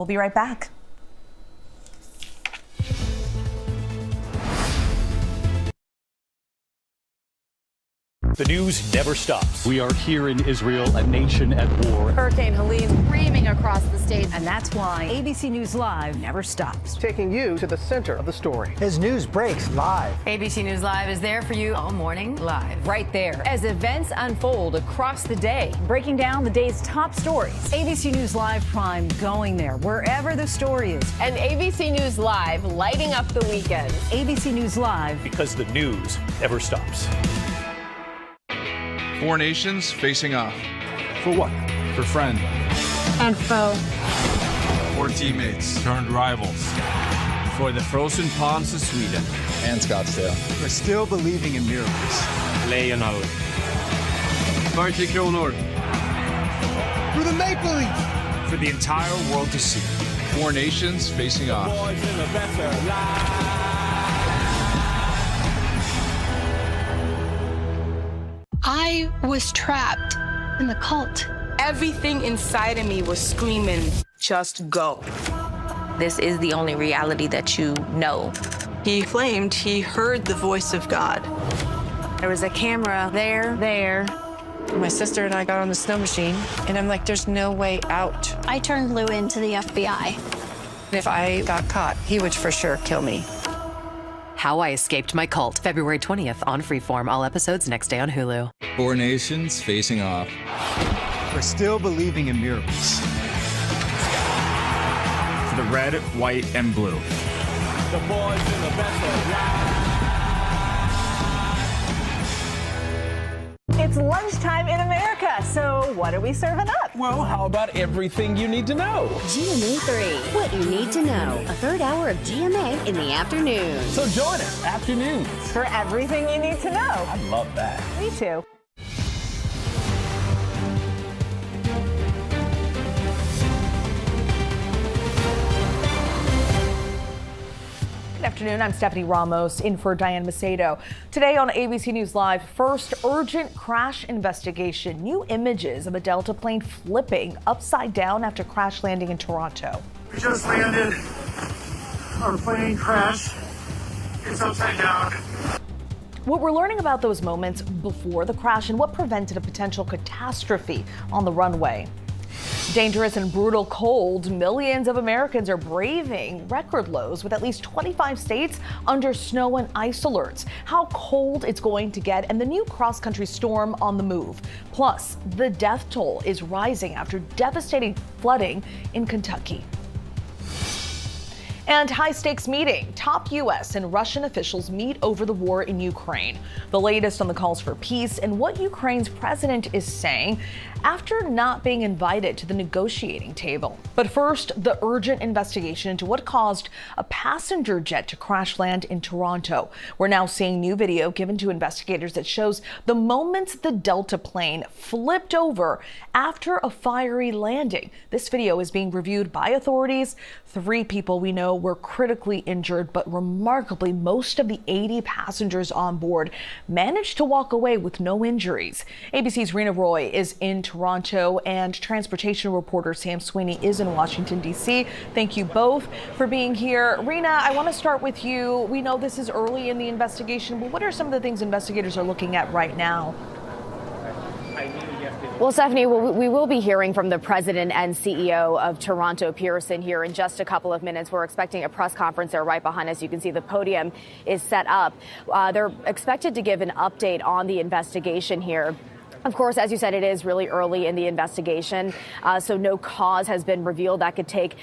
We'll be right back. The news never stops. We are here in Israel, a nation at war. Hurricane Helene screaming across the state. And that's why ABC News Live never stops. Taking you to the center of the story. As news breaks live. ABC News Live is there for you all morning live. Right there as events unfold across the day, breaking down the day's top stories. ABC News Live Prime going there wherever the story is. And ABC News Live lighting up the weekend. ABC News Live. Because the news never stops. 4 nations facing off. For what? For friend. And foe. 4 teammates. Turned rivals. For the frozen ponds of Sweden. And Scottsdale. We're still believing in miracles. Leonard. 40 kronor. For the Maple Leafs. For the entire world to see. 4 nations facing off. I was trapped in the cult. Everything inside of me was screaming, just go. This is the only reality that you know. He claimed he heard the voice of God. There was a camera there. My sister and I got on the snow machine, and I'm like, there's no way out. I turned Lou into the FBI. If I got caught, he would for sure kill me. How I Escaped My Cult, February 20th on Freeform. All episodes next day on Hulu. 4 nations facing off. We're still believing in miracles. For the red, white, and blue. The boys in the best It's lunchtime in America, so what are we serving up? Well, how about everything you need to know? GMA 3, what you need to know. A third hour of GMA in the afternoon. So join us, afternoons. For everything you need to know. I love that. Me too. Good afternoon, I'm Stephanie Ramos, in for Diane Macedo. Today on ABC News Live, first urgent crash investigation. New images of a Delta plane flipping upside down after crash landing in Toronto. We just landed. Our plane crashed. It's upside down. What we're learning about those moments before the crash and what prevented a potential catastrophe on the runway. Dangerous and brutal cold, millions of Americans are braving record lows with at least 25 states under snow and ice alerts. How cold it's going to get and the new cross-country storm on the move. Plus, the death toll is rising after devastating flooding in Kentucky. And high-stakes meeting. Top U.S. and Russian officials meet over the war in Ukraine. The latest on the calls for peace and what Ukraine's president is saying after not being invited to the negotiating table. But first, the urgent investigation into what caused a passenger jet to crash land in Toronto. We're now seeing new video given to investigators that shows the moments the Delta plane flipped over after a fiery landing. This video is being reviewed by authorities. 3 people we know were critically injured, but remarkably, most of the 80 passengers on board managed to walk away with no injuries. ABC's Rena Roy is in Toronto and transportation reporter Sam Sweeney is in Washington, D.C. Thank you both for being here. Rena, I want to start with you. We know this is early in the investigation, but what are some of the things investigators are looking at right now? Well, Stephanie, we will be hearing from the president and CEO of Toronto Pearson here in just a couple of minutes. We're expecting a press conference there right behind us. You can see the podium is set up. They're expected to give an update on the investigation here. Of course, as you said, it is really early in the investigation, so no cause has been revealed. That could take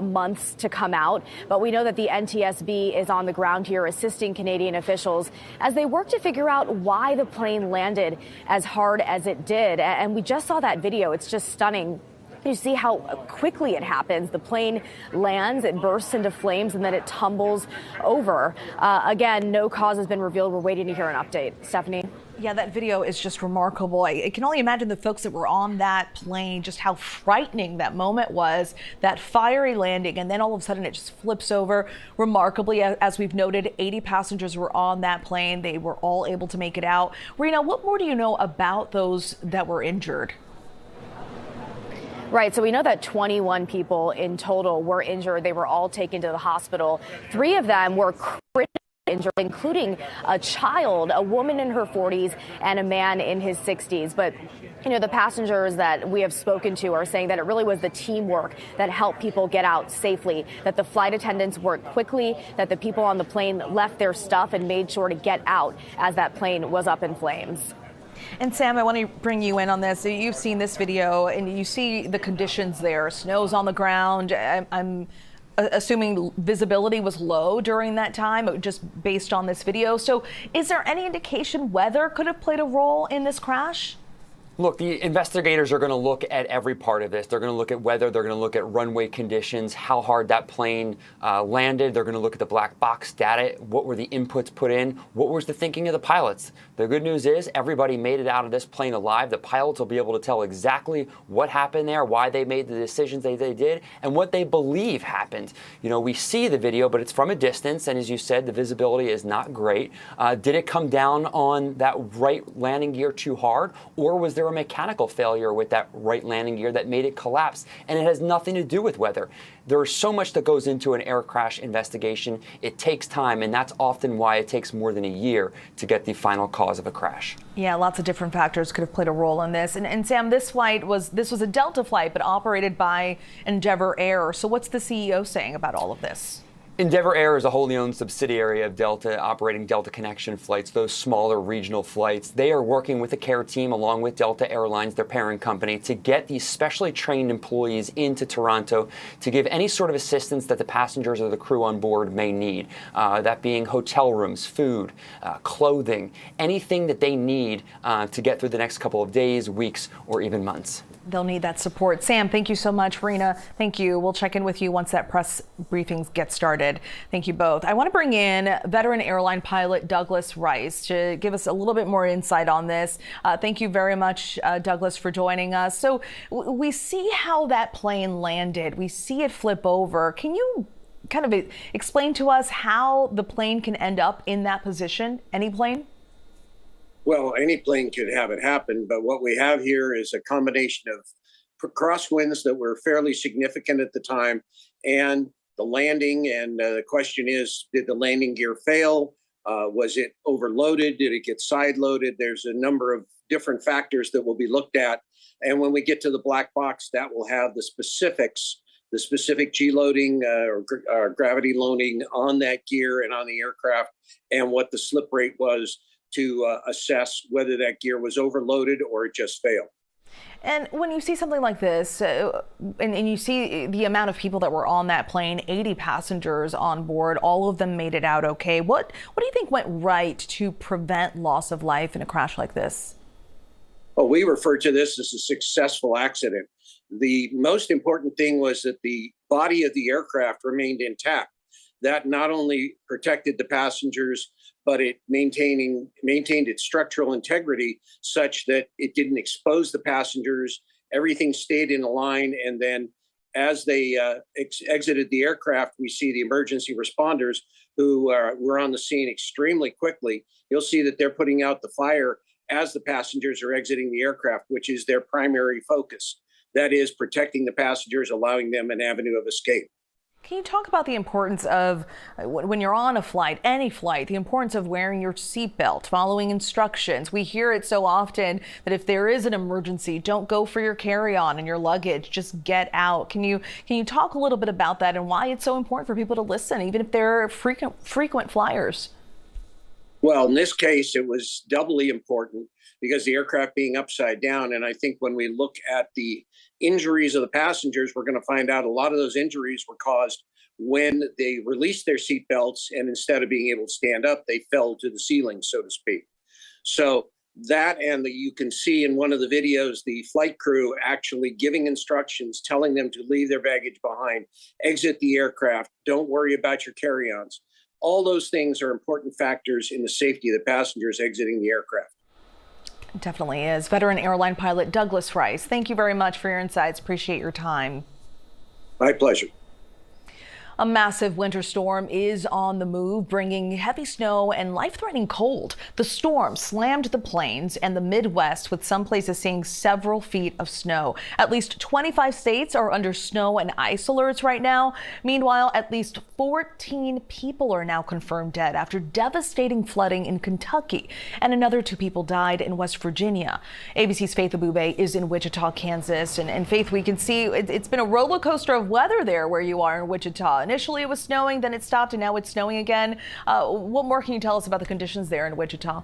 months to come out. But we know that the NTSB is on the ground here assisting Canadian officials as they work to figure out why the plane landed as hard as it did. And we just saw that video. It's just stunning. You see how quickly it happens. The plane lands, it bursts into flames, and then it tumbles over. Again, no cause has been revealed. We're waiting to hear an update. Stephanie? Yeah, that video is just remarkable. I can only imagine the folks that were on that plane, just how frightening that moment was, that fiery landing, and then all of a sudden it just flips over. Remarkably, as we've noted, 80 passengers were on that plane. They were all able to make it out. Rena, what more do you know about those that were injured? Right. So we know that 21 people in total were injured. They were all taken to the hospital. 3 of them were critically injured, including a child, a woman in her 40s, and a man in his 60s. But the passengers that we have spoken to are saying that it really was the teamwork that helped people get out safely, that the flight attendants worked quickly, that the people on the plane left their stuff and made sure to get out as that plane was up in flames. And Sam, I want to bring you in on this. You've seen this video and you see the conditions there. Snow's on the ground. I'm assuming visibility was low during that time, just based on this video. So is there any indication weather could have played a role in this crash? Look, the investigators are going to look at every part of this. They're going to look at weather. They're going to look at runway conditions, how hard that plane landed. They're going to look at the black box data. What were the inputs put in? What was the thinking of the pilots? The good news is everybody made it out of this plane alive. The pilots will be able to tell exactly what happened there, why they made the decisions they did, and what they believe happened. We see the video, but it's from a distance. And as you said, the visibility is not great. Did it come down on that right landing gear too hard? Or was there a mechanical failure with that right landing gear that made it collapse? And it has nothing to do with weather. There's so much that goes into an air crash investigation. It takes time, and that's often why it takes more than a year to get the final cause of a crash. Yeah, lots of different factors could have played a role in this. And Sam, this was a Delta flight, but operated by Endeavor Air. So what's the CEO saying about all of this? Endeavor Air is a wholly owned subsidiary of Delta, operating Delta Connection flights, those smaller regional flights. They are working with the care team along with Delta Airlines, their parent company, to get these specially trained employees into Toronto to give any sort of assistance that the passengers or the crew on board may need. That being hotel rooms, food, clothing, anything that they need to get through the next couple of days, weeks, or even months. They'll need that support. Sam, thank you so much. Rena, thank you. We'll check in with you once that press briefing gets started. Thank you both. I want to bring in veteran airline pilot Douglas Rice to give us a little bit more insight on this. Thank you very much, Douglas, for joining us. So we see how that plane landed. We see it flip over. Can you kind of explain to us how the plane can end up in that position? Any plane? Well, any plane could have it happen, but what we have here is a combination of crosswinds that were fairly significant at the time and the landing. And the question is, did the landing gear fail? Was it overloaded? Did it get side loaded? There's a number of different factors that will be looked at. And when we get to the black box, that will have the specifics, the specific G loading or gravity loading on that gear and on the aircraft, and what the slip rate was to assess whether that gear was overloaded or it just failed. And when you see something like this, and you see the amount of people that were on that plane, 80 passengers on board, all of them made it out okay. What do you think went right to prevent loss of life in a crash like this? Well, we refer to this as a successful accident. The most important thing was that the body of the aircraft remained intact. That not only protected the passengers, but it maintained its structural integrity such that it didn't expose the passengers. Everything stayed in a line. And then as they exited the aircraft, we see the emergency responders who were on the scene extremely quickly. You'll see that they're putting out the fire as the passengers are exiting the aircraft, which is their primary focus. That is protecting the passengers, allowing them an avenue of escape. Can you talk about the importance of, when you're on a flight, any flight, the importance of wearing your seatbelt, following instructions? We hear it so often that if there is an emergency, don't go for your carry-on and your luggage, just get out. Can you talk a little bit about that and why it's so important for people to listen, even if they're frequent flyers? Well, in this case, it was doubly important because the aircraft being upside down. And I think when we look at the injuries of the passengers, we're going to find out a lot of those injuries were caused when they released their seatbelts, and instead of being able to stand up, they fell to the ceiling, so to speak. So that, and you can see in one of the videos, the flight crew actually giving instructions, telling them to leave their baggage behind, exit the aircraft, don't worry about your carry-ons. All those things are important factors in the safety of the passengers exiting the aircraft. It definitely is. Veteran airline pilot Douglas Rice, thank you very much for your insights. Appreciate your time. My pleasure. A massive winter storm is on the move, bringing heavy snow and life-threatening cold. The storm slammed the plains and the Midwest, with some places seeing several feet of snow. At least 25 states are under snow and ice alerts right now. Meanwhile, at least 14 people are now confirmed dead after devastating flooding in Kentucky, and another 2 people died in West Virginia. ABC's Faith Abube is in Wichita, Kansas, and Faith, we can see it's been a roller coaster of weather there where you are in Wichita. Initially it was snowing, then it stopped, and now it's snowing again. What more can you tell us about the conditions there in Wichita?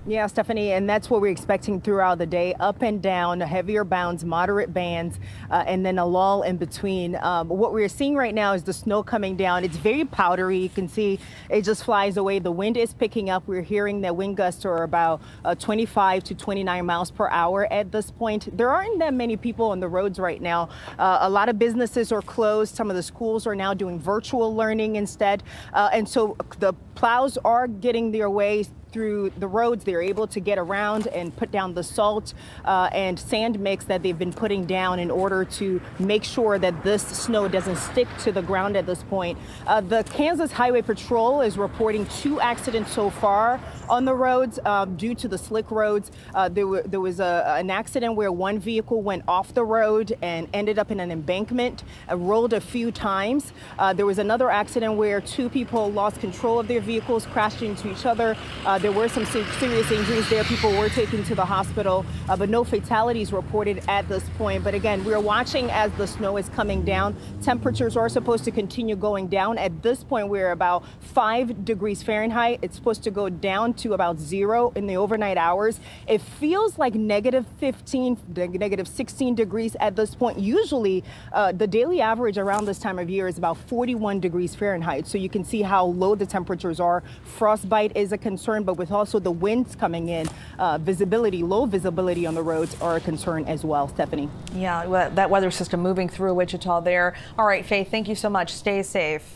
Yeah, Stephanie, and that's what we're expecting throughout the day. Up and down, heavier bounds, moderate bands, and then a lull in between. What we're seeing right now is the snow coming down. It's very powdery. You can see it just flies away. The wind is picking up. We're hearing that wind gusts are about 25 to 29 miles per hour at this point. There aren't that many people on the roads right now. A lot of businesses are closed. Some of the schools are now doing virtual learning instead. And so the plows are getting their way through the roads. They're able to get around and put down the salt and sand mix that they've been putting down in order to make sure that this snow doesn't stick to the ground at this point. The Kansas Highway Patrol is reporting 2 accidents so far on the roads due to the slick roads. There was an accident where one vehicle went off the road and ended up in an embankment, rolled a few times. There was another accident where 2 people lost control of their vehicles, crashed into each other. There were some serious injuries there. People were taken to the hospital, but no fatalities reported at this point. But again, we're watching as the snow is coming down. Temperatures are supposed to continue going down. At this point, we're about 5 degrees Fahrenheit. It's supposed to go down to about 0 in the overnight hours. It feels like negative 15, negative 16 degrees at this point. Usually, the daily average around this time of year is about 41 degrees Fahrenheit. So you can see how low the temperatures are. Frostbite is a concern, but with also the winds coming in, low visibility on the roads are a concern as well. Stephanie. Yeah, that weather system moving through Wichita there. All right, Faith, thank you so much. Stay safe.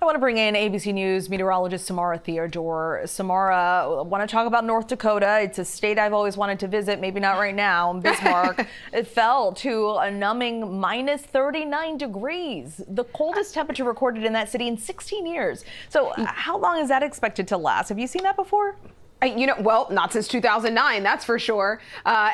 I want to bring in ABC News meteorologist Samara Theodore. Samara, I want to talk about North Dakota. It's a state I've always wanted to visit, maybe not right now. Bismarck, it fell to a numbing minus 39 degrees, the coldest temperature recorded in that city in 16 years. So how long is that expected to last? Have you seen that before? Well, not since 2009, that's for sure. I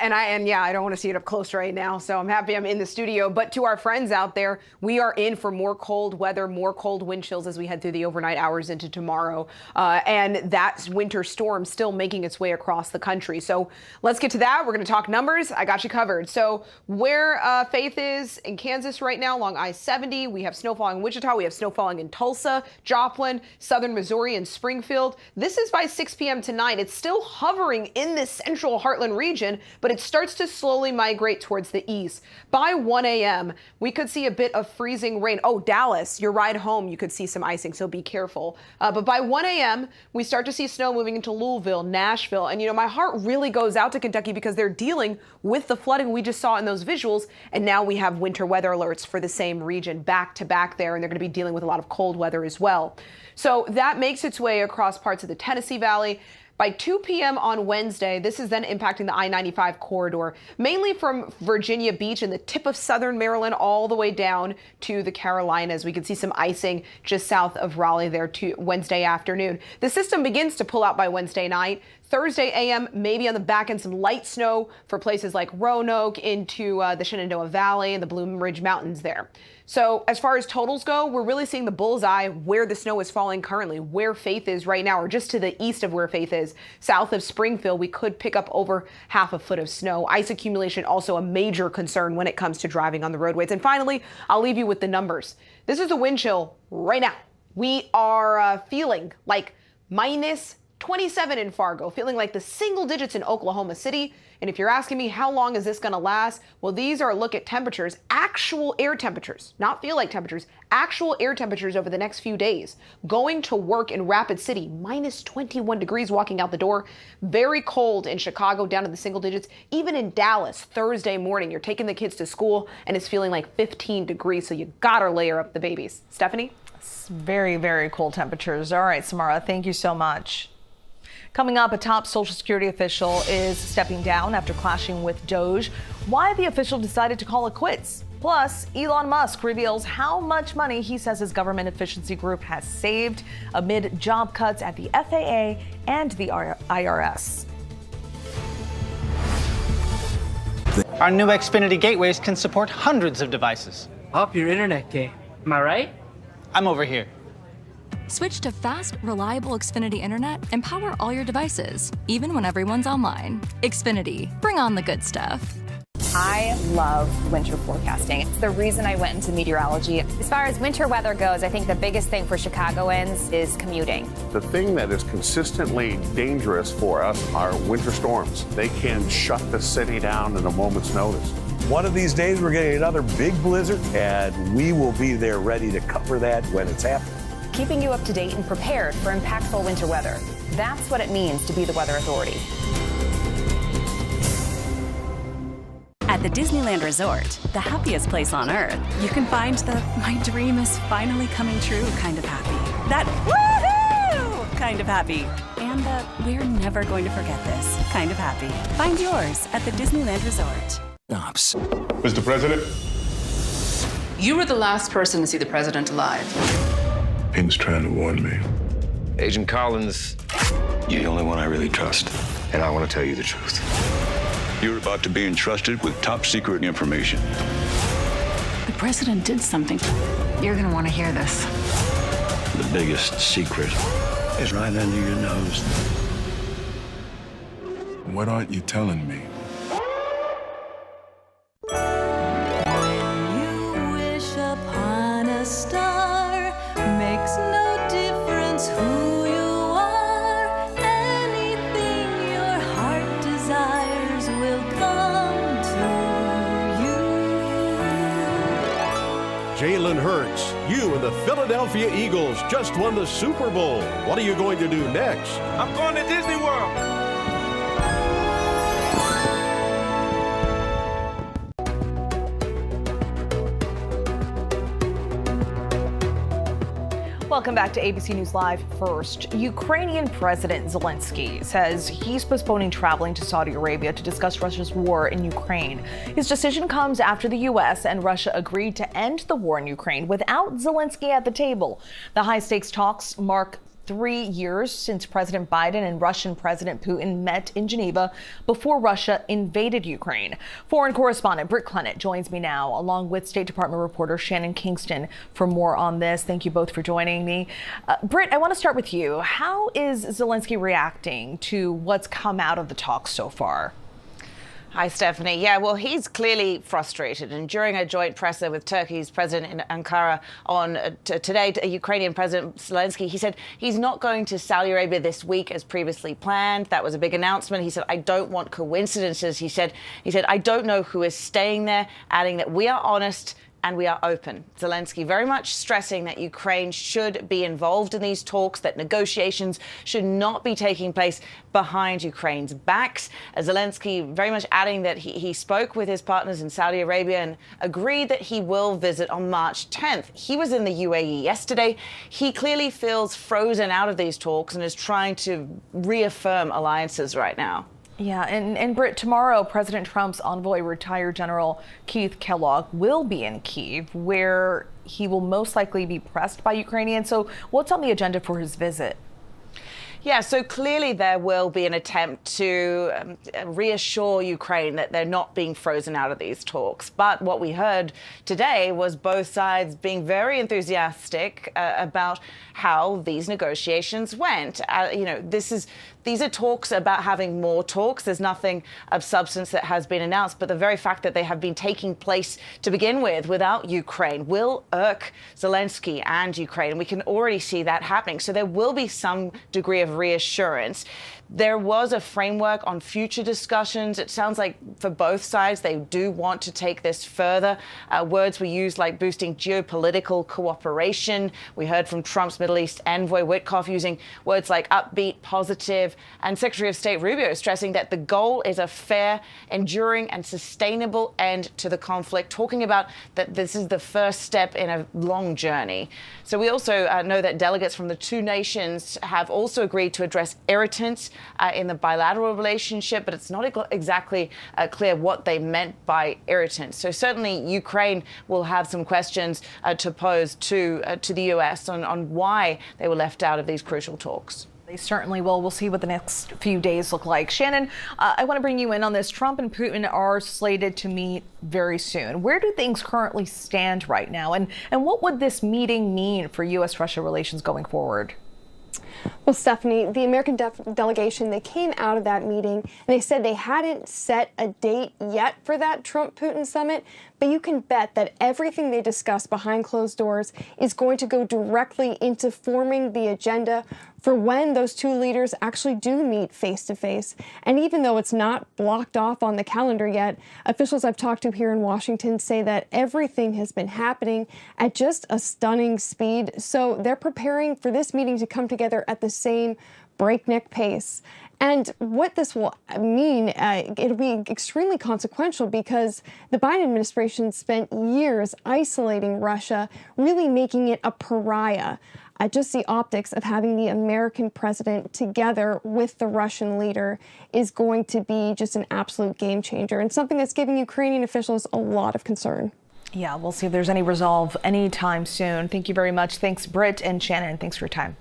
don't want to see it up close right now, so I'm happy I'm in the studio. But to our friends out there, we are in for more cold weather, more cold wind chills as we head through the overnight hours into tomorrow. And that winter storm still making its way across the country. So let's get to that. We're going to talk numbers. I got you covered. So where Faith is in Kansas right now, along I-70, we have snow falling in Wichita. We have snow falling in Tulsa, Joplin, southern Missouri, and Springfield. This is by 6 p.m. tonight. It's still hovering in this central heartland region, but it starts to slowly migrate towards the east. By 1 a.m., we could see a bit of freezing rain. Oh, Dallas, your ride home, you could see some icing, so be careful. But by 1 a.m., we start to see snow moving into Louisville, Nashville. And, my heart really goes out to Kentucky because they're dealing with the flooding we just saw in those visuals. And now we have winter weather alerts for the same region back to back there, and they're going to be dealing with a lot of cold weather as well. So that makes its way across parts of the Tennessee Valley. By 2 p.m. on Wednesday, this is then impacting the I-95 corridor, mainly from Virginia Beach and the tip of southern Maryland all the way down to the Carolinas. We can see some icing just south of Raleigh there Wednesday afternoon. The system begins to pull out by Wednesday night. Thursday a.m., maybe on the back end, some light snow for places like Roanoke into the Shenandoah Valley and the Blue Ridge Mountains there. So as far as totals go, we're really seeing the bullseye where the snow is falling currently, where Faith is right now, or just to the east of where Faith is. South of Springfield, we could pick up over half a foot of snow. Ice accumulation also a major concern when it comes to driving on the roadways. And finally, I'll leave you with the numbers. This is the wind chill right now. We are feeling like minus 27 in Fargo, feeling like the single digits in Oklahoma City. And if you're asking me how long is this going to last, well, these are a look at temperatures, actual air temperatures, not feel like temperatures, actual air temperatures over the next few days. Going to work in Rapid City, minus 21 degrees walking out the door. Very cold in Chicago, down to the single digits. Even in Dallas, Thursday morning, you're taking the kids to school and it's feeling like 15 degrees. So you gotta layer up the babies. Stephanie? It's very, very cold temperatures. All right, Samara, thank you so much. Coming up, a top Social Security official is stepping down after clashing with DOJ. Why the official decided to call it quits. Plus, Elon Musk reveals how much money he says his government efficiency group has saved amid job cuts at the FAA and the IRS. Our new Xfinity gateways can support hundreds of devices. Up your internet game. Am I right? I'm over here. Switch to fast, reliable Xfinity internet and power all your devices, even when everyone's online. Xfinity, bring on the good stuff. I love winter forecasting. It's the reason I went into meteorology. As far as winter weather goes, I think the biggest thing for Chicagoans is commuting. The thing that is consistently dangerous for us are winter storms. They can shut the city down in a moment's notice. One of these days, we're getting another big blizzard, and we will be there ready to cover that when it's happening. Keeping you up to date and prepared for impactful winter weather. That's what it means to be the Weather Authority. At the Disneyland Resort, the happiest place on earth, you can find the my dream is finally coming true kind of happy. That woohoo kind of happy. And the we're never going to forget this kind of happy. Find yours at the Disneyland Resort. Stops. Mr. President? You were the last person to see the president alive. Pink's trying to warn me. Agent Collins, you're the only one I really trust, and I want to tell you the truth. You're about to be entrusted with top secret information. The president did something. You're going to want to hear this. The biggest secret is right under your nose. What aren't you telling me? You wish upon a star, makes no difference who you are. Anything your heart desires will come to you. Jalen Hurts, you and the Philadelphia Eagles just won the Super Bowl. What are you going to do next? I'm going to Disney World. Welcome back to ABC News Live. First, Ukrainian President Zelensky says he's postponing traveling to Saudi Arabia to discuss Russia's war in Ukraine. His decision comes after the U.S. and Russia agreed to end the war in Ukraine without Zelensky at the table. The high-stakes talks mark 3 years since President Biden and Russian President Putin met in Geneva before Russia invaded Ukraine. Foreign correspondent Britt Clennett joins me now, along with State Department reporter Shannon Kingston, for more on this. Thank you both for joining me. Britt, I want to start with you. How is Zelensky reacting to what's come out of the talks so far? Hi, Stephanie. Yeah, well, he's clearly frustrated. And during a joint presser with Turkey's president in Ankara on today, Ukrainian President Zelensky, he said he's not going to Saudi Arabia this week as previously planned. That was a big announcement. He said, I don't want coincidences. He said, I don't know who is staying there, adding that we are honest and we are open. Zelensky very much stressing that Ukraine should be involved in these talks, that negotiations should not be taking place behind Ukraine's backs. Zelensky very much adding that he spoke with his partners in Saudi Arabia and agreed that he will visit on March 10th. He was in the UAE yesterday. He clearly feels frozen out of these talks and is trying to reaffirm alliances right now. Yeah, and Britt, tomorrow, President Trump's envoy, retired General Keith Kellogg, will be in Kyiv, where he will most likely be pressed by Ukrainians. So what's on the agenda for his visit? Yeah, so clearly there will be an attempt to reassure Ukraine that they're not being frozen out of these talks. But what we heard today was both sides being very enthusiastic about how these negotiations went. These are talks about having more talks. There's nothing of substance that has been announced, but the very fact that they have been taking place to begin with without Ukraine will irk Zelensky and Ukraine. We can already see that happening. So there will be some degree of reassurance. There was a framework on future discussions. It sounds like for both sides, they do want to take this further. Words were used like boosting geopolitical cooperation. We heard from Trump's Middle East envoy Witkoff using words like upbeat, positive, and Secretary of State Rubio stressing that the goal is a fair, enduring, and sustainable end to the conflict, talking about that this is the first step in a long journey. So we also know that delegates from the two nations have also agreed to address irritants in the bilateral relationship, but it's not exactly clear what they meant by irritant. So certainly Ukraine will have some questions to pose to the U.S. on why they were left out of these crucial talks. They certainly will. We'll see what the next few days look like. Shannon, I want to bring you in on this. Trump and Putin are slated to meet very soon. Where do things currently stand right now? And what would this meeting mean for U.S.-Russia relations going forward? Well, Stephanie, the American delegation, they came out of that meeting and they said they hadn't set a date yet for that Trump-Putin summit, but you can bet that everything they discuss behind closed doors is going to go directly into forming the agenda for when those two leaders actually do meet face-to-face. And even though it's not blocked off on the calendar yet, officials I've talked to here in Washington say that everything has been happening at just a stunning speed. So they're preparing for this meeting to come together at the same breakneck pace. And what this will mean, it'll be extremely consequential because the Biden administration spent years isolating Russia, really making it a pariah. Just the optics of having the American president together with the Russian leader is going to be just an absolute game changer and something that's giving Ukrainian officials a lot of concern. Yeah, we'll see if there's any resolve anytime soon. Thank you very much. Thanks, Britt and Shannon. Thanks for your time.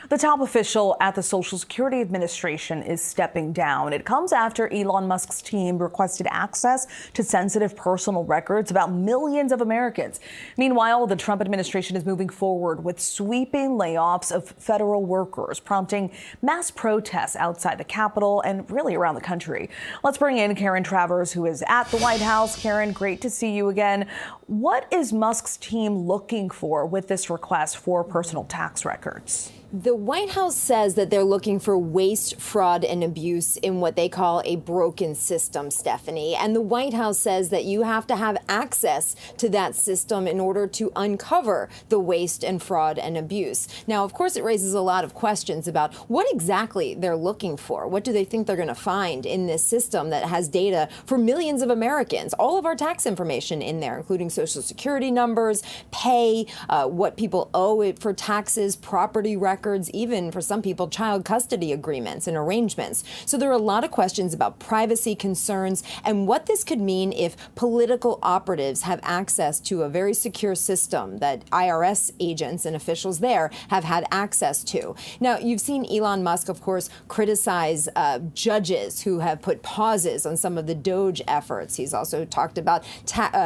The top official at the Social Security Administration is stepping down. It comes after Elon Musk's team requested access to sensitive personal records about millions of Americans. Meanwhile, the Trump administration is moving forward with sweeping layoffs of federal workers, prompting mass protests outside the Capitol and really around the country. Let's bring in Karen Travers, who is at the White House. Karen, great to see you again. What is Musk's team looking for with this request for personal tax records? The White House says that they're looking for waste, fraud, and abuse in what they call a broken system, Stephanie. And the White House says that you have to have access to that system in order to uncover the waste and fraud and abuse. Now, of course, it raises a lot of questions about what exactly they're looking for. What do they think they're going to find in this system that has data for millions of Americans? All of our tax information in there, including Social Security numbers, pay, what people owe it for taxes, property records, even for some people, child custody agreements and arrangements. So there are a lot of questions about privacy concerns and what this could mean if political operatives have access to a very secure system that IRS agents and officials there have had access to. Now, you've seen Elon Musk, of course, criticize judges who have put pauses on some of the DOGE efforts. He's also talked about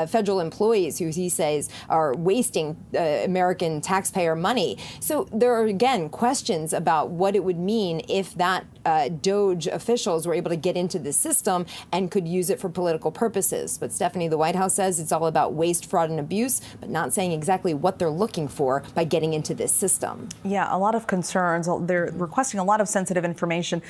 federal employees who he says are wasting American taxpayer money. So there are, again, questions about what it would mean if that DOGE officials were able to get into the system and could use it for political purposes. But Stephanie, the White House says it's all about waste, fraud, and abuse, but not saying exactly what they're looking for by getting into this system. Yeah, a lot of concerns. They're requesting a lot of sensitive information.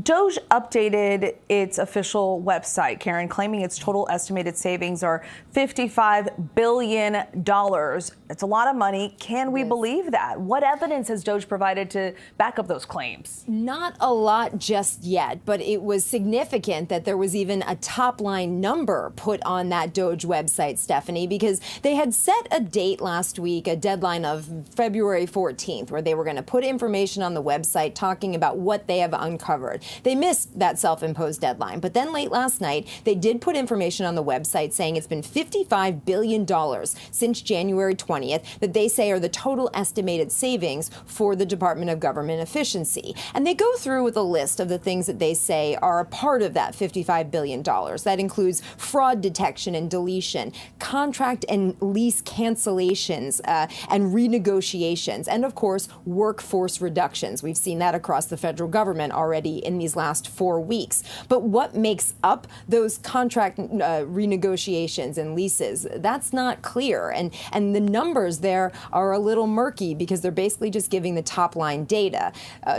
DOGE updated its official website, Karen, claiming its total estimated savings are $55 billion. It's a lot of money. Can we believe that? What evidence has DOGE provided to back up those claims? Not a lot just yet, but it was significant that there was even a top line number put on that DOGE website, Stephanie, because they had set a date last week, a deadline of February 14th, where they were going to put information on the website talking about what they have uncovered. They missed that self-imposed deadline, but then late last night, they did put information on the website saying it's been $55 billion since January 20th that they say are the total estimated savings for the Department of Government Efficiency. And they go through with a list of the things that they say are a part of that $55 billion. That includes fraud detection and deletion, contract and lease cancellations and renegotiations, and of course, workforce reductions. We've seen that across the federal government already in these last 4 weeks. But what makes up those contract renegotiations and leases? That's not clear. And the numbers there are a little murky because they're basically just giving the top line data.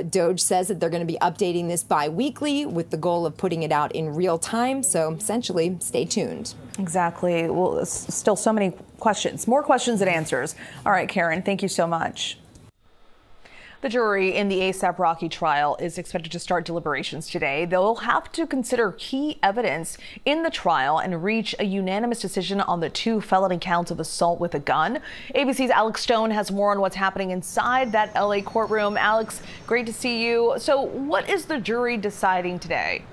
DOGE says that they're going to be updating this bi-weekly with the goal of putting it out in real time. So essentially, stay tuned. Exactly. Well, still so many questions, more questions than answers. All right, Karen, thank you so much. The jury in the ASAP Rocky trial is expected to start deliberations today. They'll have to consider key evidence in the trial and reach a unanimous decision on the 2 felony counts of assault with a gun. ABC's Alex Stone has more on what's happening inside that LA courtroom. Alex, great to see you. So what is the jury deciding today?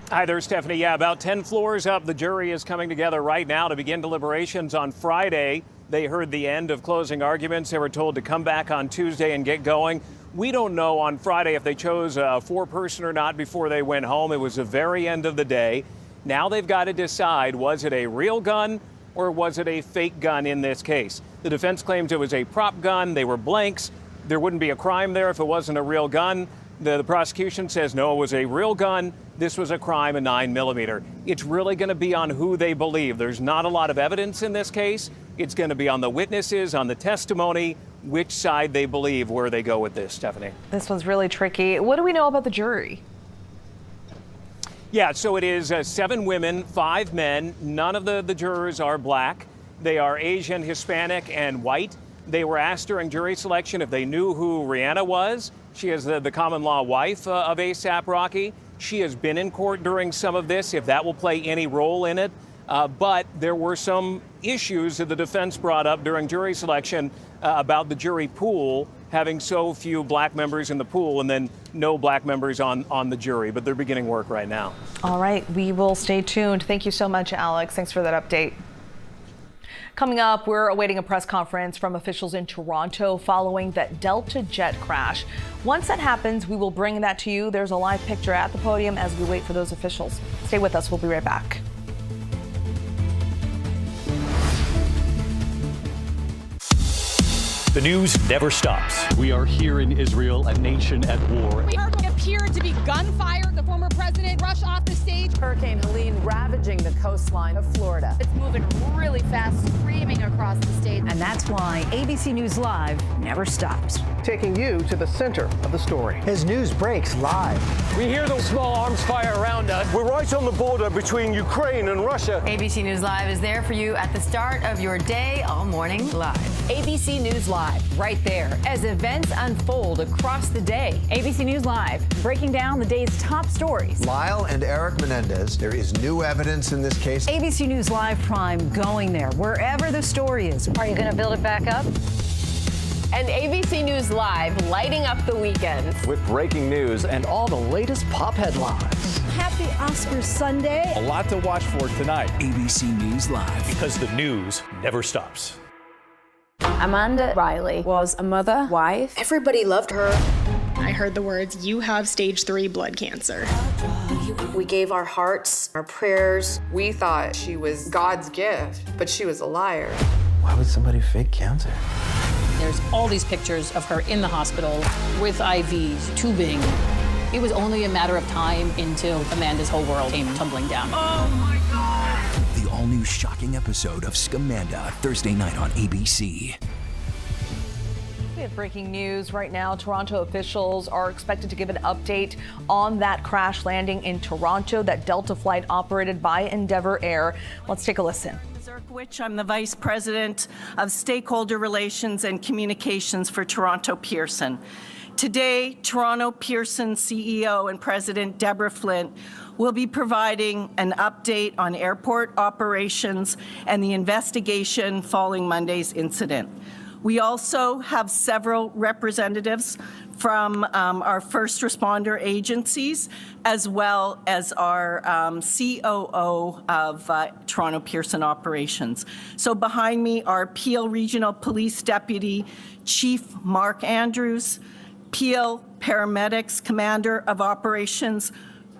Hi there, Stephanie. Yeah, about 10 floors up, the jury is coming together right now to begin deliberations on Friday. They heard the end of closing arguments. They were told to come back on Tuesday and get going. We don't know on Friday if they chose a 4-person or not before they went home. It was the very end of the day. Now they've got to decide, was it a real gun or was it a fake gun in this case? The defense claims it was a prop gun. They were blanks. There wouldn't be a crime there if it wasn't a real gun. The prosecution says, no, it was a real gun. This was a crime, a 9mm. It's really going to be on who they believe. There's not a lot of evidence in this case. It's going to be on the witnesses, on the testimony, which side they believe, where they go with this, Stephanie. This one's really tricky. What do we know about the jury? Yeah, so it is 7 women, 5 men. None of the jurors are black. They are Asian, Hispanic, and white. They were asked during jury selection if they knew who Rihanna was. She is the common law wife of ASAP Rocky. She has been in court during some of this, if that will play any role in it. But there were some issues that the defense brought up during jury selection about the jury pool having so few black members in the pool and then no black members on the jury. But they're beginning work right now. All right, we will stay tuned. Thank you so much, Alex. Thanks for that update. Coming up, we're awaiting a press conference from officials in Toronto following that Delta jet crash. Once that happens, we will bring that to you. There's a live picture at the podium as we wait for those officials. Stay with us. We'll be right back. The news never stops. We are here in Israel, a nation at war. We heard what appeared to be gunfire. The former president rushed off the stage. Hurricane Helene ravaging the coastline of Florida. It's moving really fast, screaming across the state. And that's why ABC News Live never stops. Taking you to the center of the story. As news breaks live. We hear the small arms fire around us. We're right on the border between Ukraine and Russia. ABC News Live is there for you at the start of your day, all morning live. ABC News Live, right there, as events unfold across the day. ABC News Live, breaking down the day's top stories. Lyle and Eric Menendez, there is new evidence in this case. ABC News Live Prime going there, wherever the story is. Are you going to build it back up? And ABC News Live, lighting up the weekend. With breaking news and all the latest pop headlines. Happy Oscars Sunday. A lot to watch for tonight. ABC News Live. Because the news never stops. Amanda Riley was a mother, wife. Everybody loved her. I heard the words, "You have stage 3 blood cancer." We gave our hearts, our prayers. We thought she was God's gift, but she was a liar. Why would somebody fake cancer? There's all these pictures of her in the hospital with IVs, tubing. It was only a matter of time until Amanda's whole world came tumbling down. Oh my God! The all-new shocking episode of Scamanda, Thursday night on ABC. We have breaking news right now. Toronto officials are expected to give an update on that crash landing in Toronto, that Delta flight operated by Endeavour Air. Let's take a listen. I'm the Vice President of Stakeholder Relations and Communications for Toronto Pearson. Today, Toronto Pearson CEO and President Deborah Flint will be providing an update on airport operations and the investigation following Monday's incident. We also have several representatives from our first responder agencies, as well as our COO of Toronto Pearson Operations. So behind me are Peel Regional Police Deputy Chief Mark Andrews, Peel Paramedics Commander of Operations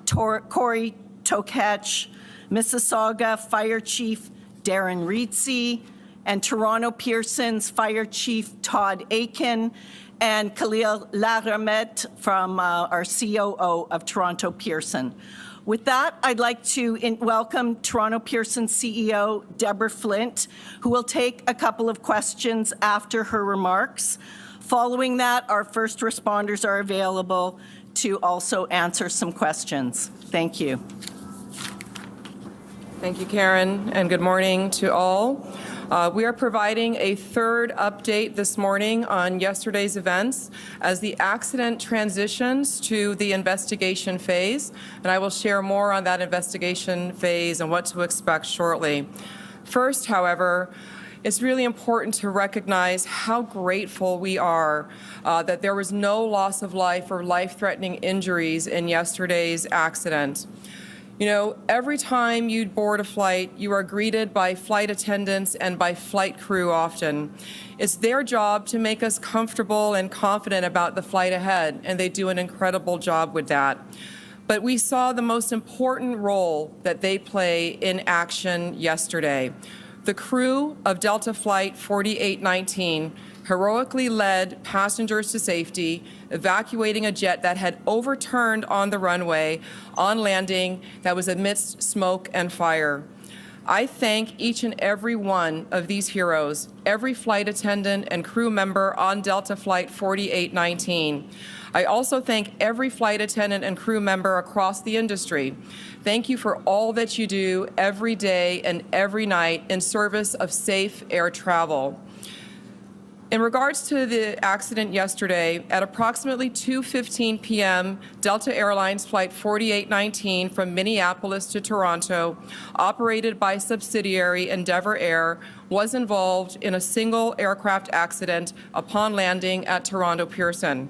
Corey Tokach, Mississauga Fire Chief Darren Reetsey, and Toronto Pearson's Fire Chief Todd Aiken, and Khalil Laramet from our COO of Toronto Pearson. With that, I'd like to welcome Toronto Pearson CEO Deborah Flint, who will take a couple of questions after her remarks. Following that, our first responders are available to also answer some questions. Thank you. Thank you, Karen, and good morning to all. We are providing a third update this morning on yesterday's events as the accident transitions to the investigation phase, and I will share more on that investigation phase and what to expect shortly. First, however, it's really important to recognize how grateful we are that there was no loss of life or life-threatening injuries in yesterday's accident. You know, every time you board a flight, you are greeted by flight attendants and by flight crew often. It's their job to make us comfortable and confident about the flight ahead, and they do an incredible job with that. But we saw the most important role that they play in action yesterday. The crew of Delta Flight 4819 heroically led passengers to safety, evacuating a jet that had overturned on the runway on landing that was amidst smoke and fire. I thank each and every one of these heroes, every flight attendant and crew member on Delta Flight 4819. I also thank every flight attendant and crew member across the industry. Thank you for all that you do every day and every night in service of safe air travel. In regards to the accident yesterday, at approximately 2:15 p.m., Delta Airlines Flight 4819 from Minneapolis to Toronto, operated by subsidiary Endeavour Air, was involved in a single aircraft accident upon landing at Toronto Pearson.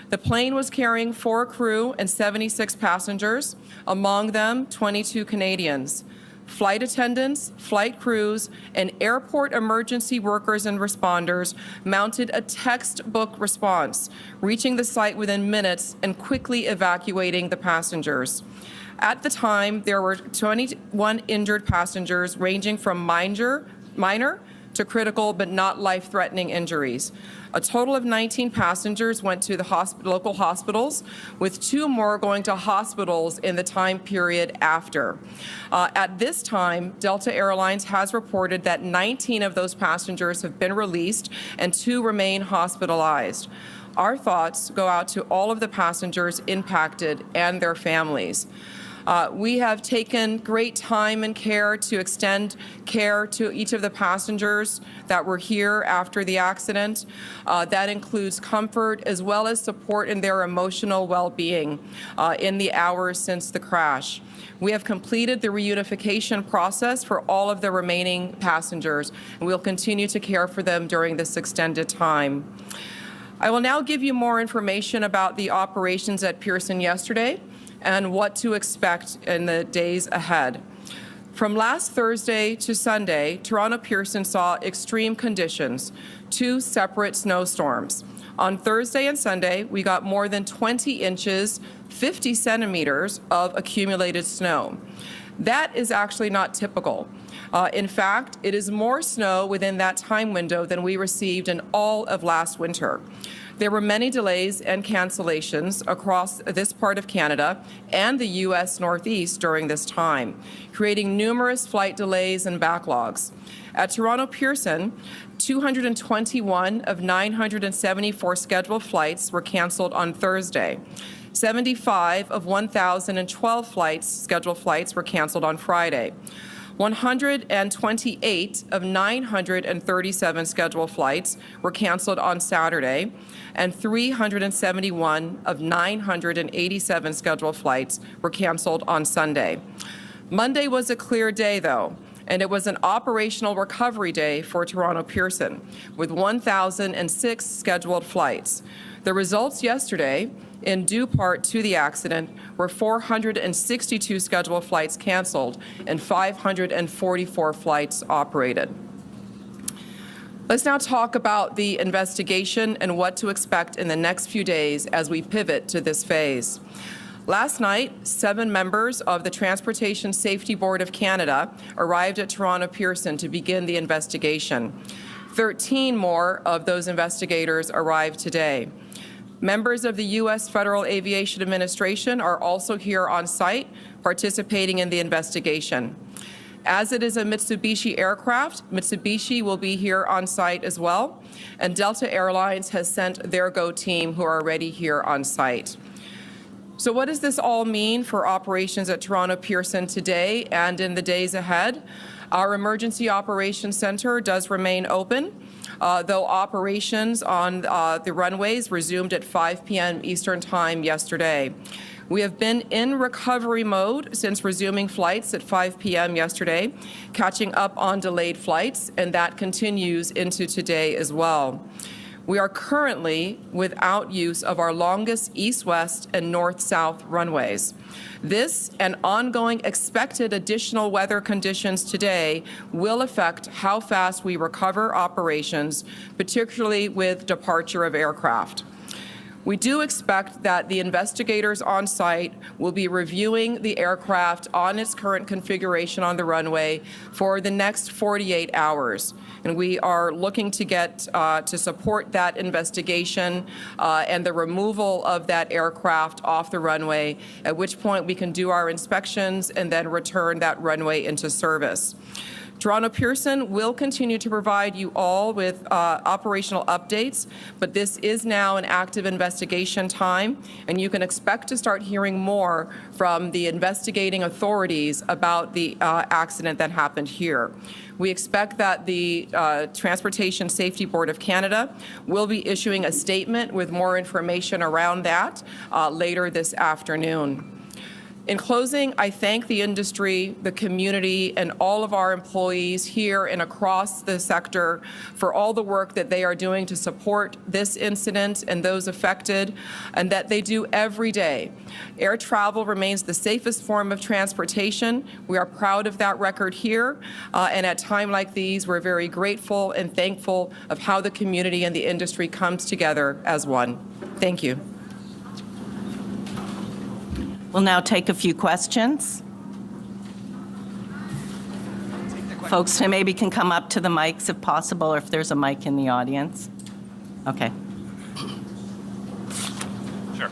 The plane was carrying 4 crew and 76 passengers, among them 22 Canadians. Flight attendants, flight crews, and airport emergency workers and responders mounted a textbook response, reaching the site within minutes and quickly evacuating the passengers. At the time, there were 21 injured passengers ranging from minor to critical but not life-threatening injuries. A total of 19 passengers went to the local hospitals, with 2 more going to hospitals in the time period after. At this time, Delta Airlines has reported that 19 of those passengers have been released and 2 remain hospitalized. Our thoughts go out to all of the passengers impacted and their families. We have taken great time and care to extend care to each of the passengers that were here after the accident. That includes comfort as well as support in their emotional well-being in the hours since the crash. We have completed the reunification process for all of the remaining passengers, and we'll continue to care for them during this extended time. I will now give you more information about the operations at Pearson yesterday and what to expect in the days ahead. From last Thursday to Sunday, Toronto Pearson saw extreme conditions, 2 separate snowstorms. On Thursday and Sunday, we got more than 20 inches, 50 centimeters of accumulated snow. That is actually not typical. In fact, it is more snow within that time window than we received in all of last winter. There were many delays and cancellations across this part of Canada and the U.S. Northeast during this time, creating numerous flight delays and backlogs. At Toronto Pearson, 221 of 974 scheduled flights were canceled on Thursday. 75 of 1,012 scheduled flights were canceled on Friday. 128 of 937 scheduled flights were canceled on Saturday, and 371 of 987 scheduled flights were canceled on Sunday. Monday was a clear day, though, and it was an operational recovery day for Toronto Pearson, with 1,006 scheduled flights. The results yesterday, in due part to the accident, were 462 scheduled flights canceled and 544 flights operated. Let's now talk about the investigation and what to expect in the next few days as we pivot to this phase. Last night, 7 members of the Transportation Safety Board of Canada arrived at Toronto Pearson to begin the investigation. 13 more of those investigators arrived today. Members of the U.S. Federal Aviation Administration are also here on site, participating in the investigation. As it is a Mitsubishi aircraft, Mitsubishi will be here on site as well, and Delta Airlines has sent their GO team who are already here on site. So what does this all mean for operations at Toronto Pearson today and in the days ahead? Our Emergency Operations Center does remain open, though operations on the runways resumed at 5 p.m. Eastern Time yesterday. We have been in recovery mode since resuming flights at 5 p.m. yesterday, catching up on delayed flights, and that continues into today as well. We are currently without use of our longest east-west and north-south runways. This and ongoing expected additional weather conditions today will affect how fast we recover operations, particularly with departure of aircraft. We do expect that the investigators on site will be reviewing the aircraft on its current configuration on the runway for the next 48 hours. And we are looking to get to support that investigation and the removal of that aircraft off the runway, at which point we can do our inspections and then return that runway into service. Toronto Pearson will continue to provide you all with operational updates, but this is now an active investigation time, and you can expect to start hearing more from the investigating authorities about the accident that happened here. We expect that the Transportation Safety Board of Canada will be issuing a statement with more information around that later this afternoon. In closing, I thank the industry, the community, and all of our employees here and across the sector for all the work that they are doing to support this incident and those affected, and that they do every day. Air travel remains the safest form of transportation. We are proud of that record here, and at times like these, we're very grateful and thankful of how the community and the industry comes together as one. Thank you. We'll now take a few questions. Folks who maybe can come up to the mics if possible, or if there's a mic in the audience. Okay. Sure.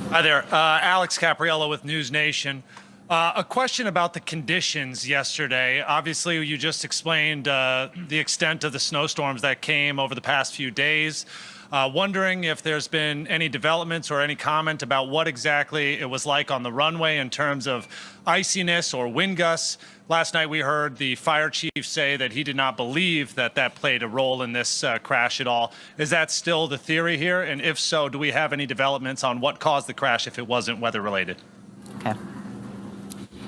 Hi there. Alex Capriello with News Nation. A question about the conditions yesterday. Obviously, you just explained the extent of the snowstorms that came over the past few days. Wondering if there's been any developments or any comment about what exactly it was like on the runway in terms of iciness or wind gusts. Last night we heard the fire chief say that he did not believe that that played a role in this crash at all. Is that still the theory here? And if so, do we have any developments on what caused the crash if it wasn't weather related? Okay.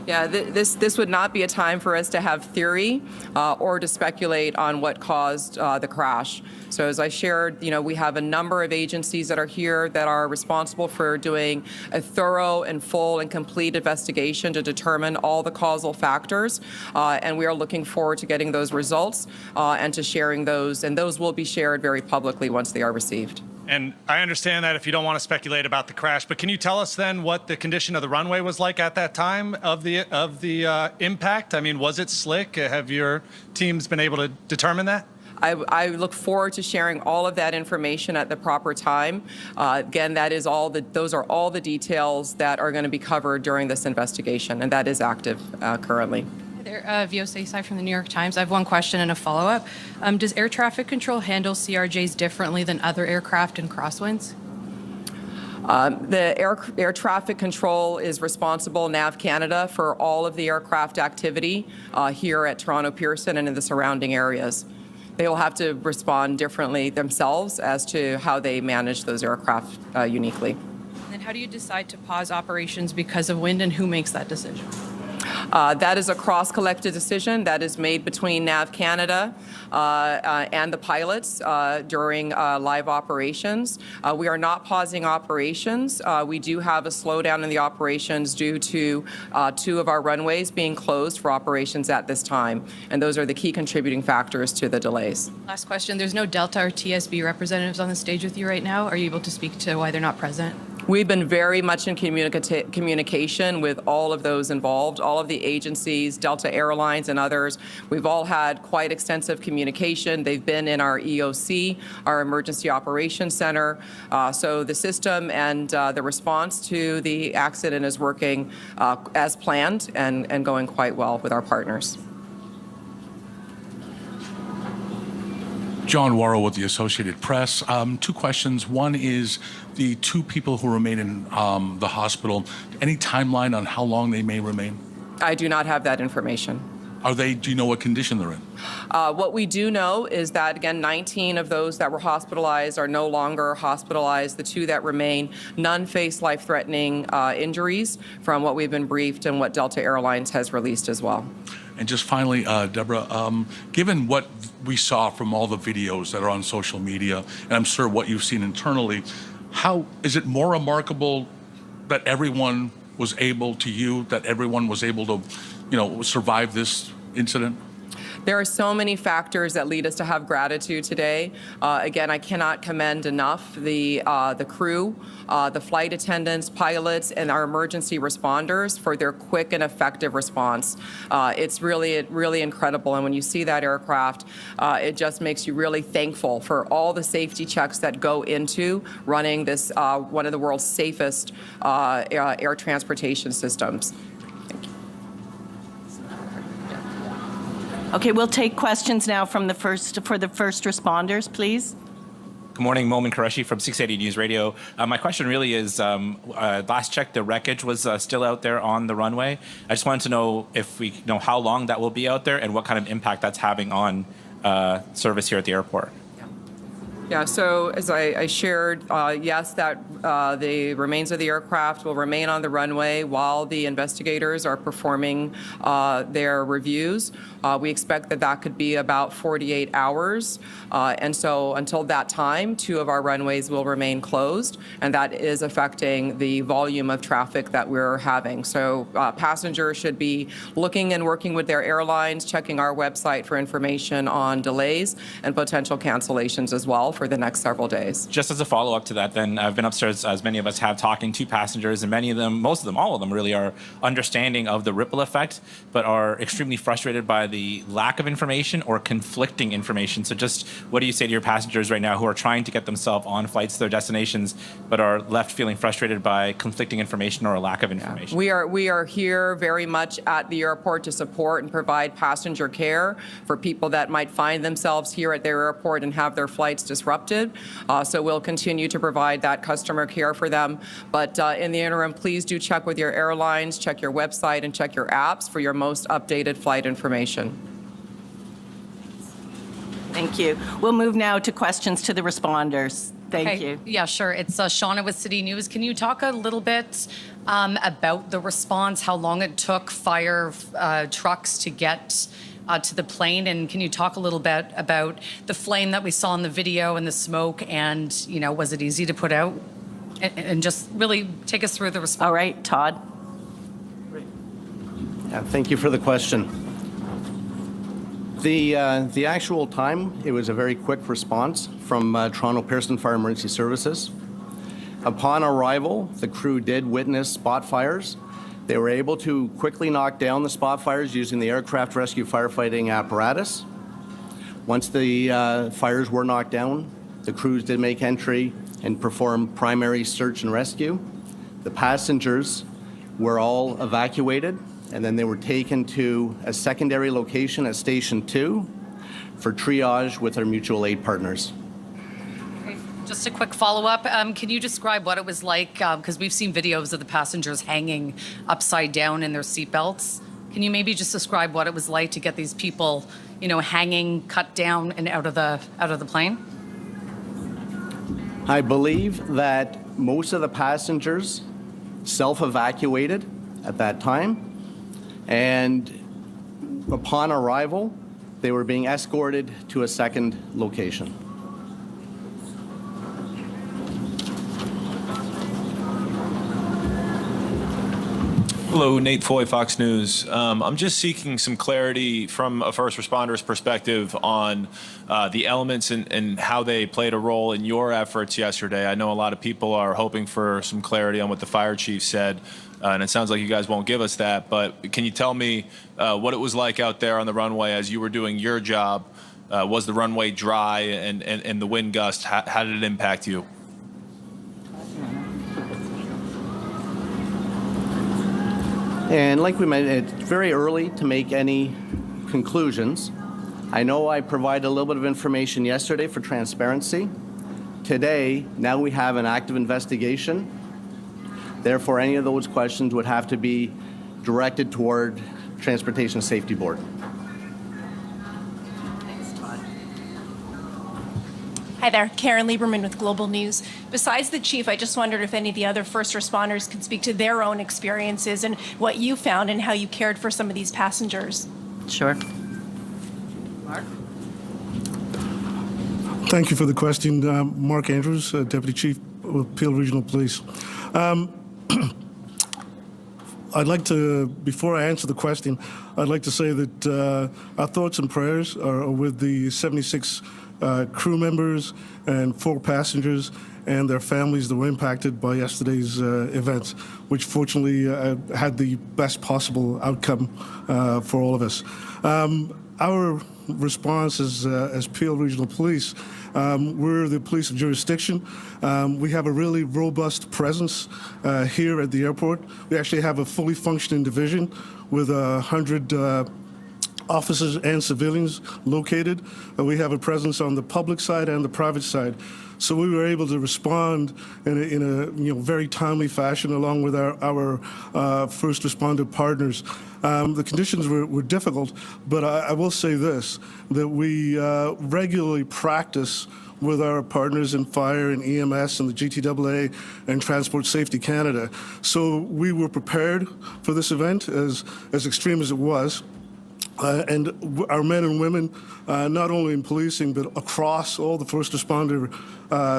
Yeah, this would not be a time for us to have theory or to speculate on what caused the crash. So as I shared, we have a number of agencies that are here that are responsible for doing a thorough and full and complete investigation to determine all the causal factors. And we are looking forward to getting those results and to sharing those. And those will be shared very publicly once they are received. And I understand that if you don't want to speculate about the crash, but can you tell us then what the condition of the runway was like at that time of the impact? I mean, was it slick? Have your teams been able to determine that? I look forward to sharing all of that information at the proper time. Again, those are all the details that are going to be covered during this investigation, and that is active currently. Viosa Isai from the New York Times. I have one question and a follow-up. Does air traffic control handle CRJs differently than other aircraft in crosswinds? The air traffic control is responsible, NAV Canada, for all of the aircraft activity here at Toronto Pearson and in the surrounding areas. They will have to respond differently themselves as to how they manage those aircraft uniquely. And then how do you decide to pause operations because of wind, and who makes that decision? That is a cross-collective decision that is made between NAV Canada and the pilots during live operations. We are not pausing operations. We do have a slowdown in the operations due to 2 of our runways being closed for operations at this time, and those are the key contributing factors to the delays. Last question. There's no Delta or TSB representatives on the stage with you right now. Are you able to speak to why they're not present? We've been very much in communication with all of those involved, all of the agencies, Delta Airlines and others. We've all had quite extensive communication. They've been in our EOC, our Emergency Operations Center. So the system and the response to the accident is working as planned and going quite well with our partners. John Worrell with the Associated Press. 2 questions. One is the 2 people who remain in the hospital. Any timeline on how long they may remain? I do not have that information. Do you know what condition they're in? What we do know is that, again, 19 of those that were hospitalized are no longer hospitalized. The 2 that remain, none face life-threatening injuries from what we've been briefed and what Delta Airlines has released as well. And just finally, Deborah, given what we saw from all the videos that are on social media, and I'm sure what you've seen internally, how is it more remarkable that everyone was able to survive this incident? There are so many factors that lead us to have gratitude today. Again, I cannot commend enough the crew, the flight attendants, pilots, and our emergency responders for their quick and effective response. It's really incredible. And when you see that aircraft, it just makes you really thankful for all the safety checks that go into running this one of the world's safest air transportation systems. Okay, we'll take questions now from the first responders, please. Good morning, Momin Qureshi from 680 News Radio. My question really is, last check, the wreckage was still out there on the runway. I just wanted to know if we know how long that will be out there and what kind of impact that's having on service here at the airport. Yeah, so as I shared, yes, that the remains of the aircraft will remain on the runway while the investigators are performing their reviews. We expect that could be about 48 hours. And so until that time, 2 of our runways will remain closed, and that is affecting the volume of traffic that we're having. So passengers should be looking and working with their airlines, checking our website for information on delays and potential cancellations as well for the next several days. Just as a follow-up to that, then, I've been upstairs, as many of us have, talking to passengers, and many of them, most of them, all of them really are understanding of the ripple effect, but are extremely frustrated by the lack of information or conflicting information. So just what do you say to your passengers right now who are trying to get themselves on flights to their destinations, but are left feeling frustrated by conflicting information or a lack of information? We are here very much at the airport to support and provide passenger care for people that might find themselves here at their airport and have their flights disrupted. So we'll continue to provide that customer care for them. But in the interim, please do check with your airlines, check your website, and check your apps for your most updated flight information. Thank you. We'll move now to questions to the responders. Thank you. Yeah, sure. It's Shauna with City News. Can you talk a little bit about the response, how long it took fire trucks to get to the plane, and can you talk a little bit about the flame that we saw in the video and the smoke, and was it easy to put out? And just really take us through the response. All right, Todd. Yeah, thank you for the question. The actual time, it was a very quick response from Toronto Pearson Fire Emergency Services. Upon arrival, the crew did witness spot fires. They were able to quickly knock down the spot fires using the aircraft rescue firefighting apparatus. Once the fires were knocked down, the crews did make entry and perform primary search and rescue. The passengers were all evacuated, and then they were taken to a secondary location at Station 2 for triage with our mutual aid partners. Just a quick follow-up. Can you describe what it was like? Because we've seen videos of the passengers hanging upside down in their seatbelts. Can you maybe just describe what it was like to get these people, hanging, cut down, and out of the plane? I believe that most of the passengers self-evacuated at that time, and upon arrival, they were being escorted to a second location. Hello, Nate Foy, Fox News. I'm just seeking some clarity from a first responder's perspective on the elements and how they played a role in your efforts yesterday. I know a lot of people are hoping for some clarity on what the fire chief said, and it sounds like you guys won't give us that, but can you tell me what it was like out there on the runway as you were doing your job? Was the runway dry, and the wind gust, how did it impact you? And like we mentioned, it's very early to make any conclusions. I know I provided a little bit of information yesterday for transparency. Today, now we have an active investigation. Therefore, any of those questions would have to be directed toward Transportation Safety Board. Hi there, Karen Lieberman with Global News. Besides the chief, I just wondered if any of the other first responders could speak to their own experiences and what you found and how you cared for some of these passengers. Sure. Mark? Thank you for the question. Mark Andrews, Deputy Chief with Peel Regional Police. I'd like to, before I answer the question, I'd like to say that our thoughts and prayers are with the 76 crew members and 4 passengers and their families that were impacted by yesterday's events, which fortunately had the best possible outcome for all of us. Our response as Peel Regional Police, we're the police of jurisdiction. We have a really robust presence here at the airport. We actually have a fully functioning division with 100 officers and civilians located. We have a presence on the public side and the private side. So we were able to respond in a very timely fashion along with our first responder partners. The conditions were difficult, but I will say this, that we regularly practice with our partners in fire and EMS and the GTAA and Transport Safety Canada. So we were prepared for this event, as extreme as it was. And our men and women, not only in policing, but across all the first responder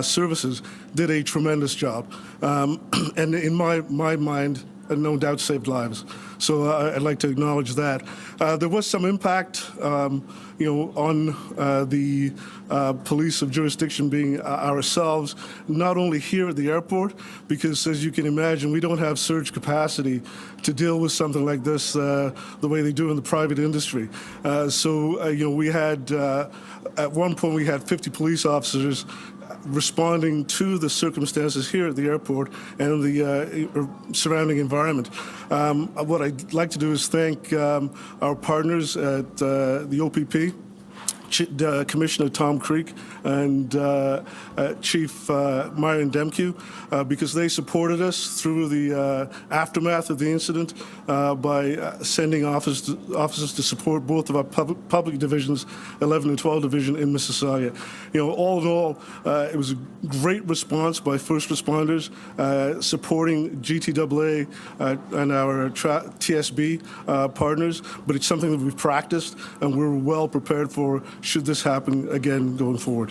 services, did a tremendous job. And in my mind, no doubt saved lives. So I'd like to acknowledge that. There was some impact, on the police of jurisdiction being ourselves, not only here at the airport, because as you can imagine, we don't have surge capacity to deal with something like this the way they do in the private industry. We had, at one point, we had 50 police officers responding to the circumstances here at the airport and the surrounding environment. What I'd like to do is thank our partners at the OPP, Commissioner Tom Creek and Chief Marion Demke, because they supported us through the aftermath of the incident by sending officers to support both of our public divisions, 11 and 12 Division in Mississauga. All in all, it was a great response by first responders supporting GTAA and our TSB partners, but it's something that we've practiced and we're well prepared for should this happen again going forward.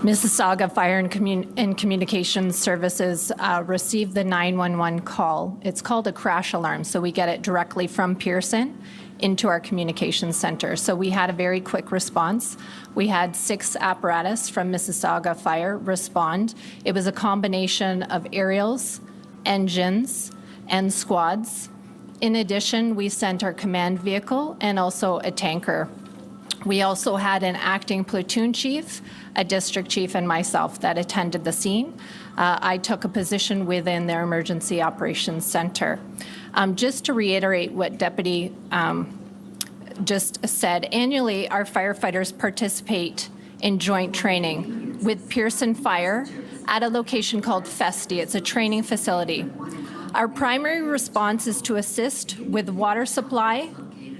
Mississauga Fire and Communications Services received the 911 call. It's called a crash alarm, so we get it directly from Pearson into our communications center. So we had a very quick response. We had 6 apparatus from Mississauga Fire respond. It was a combination of aerials, engines, and squads. In addition, we sent our command vehicle and also a tanker. We also had an acting platoon chief, a district chief, and myself that attended the scene. I took a position within their emergency operations center. Just to reiterate what Deputy just said, annually our firefighters participate in joint training with Pearson Fire at a location called Festi. It's a training facility. Our primary response is to assist with water supply,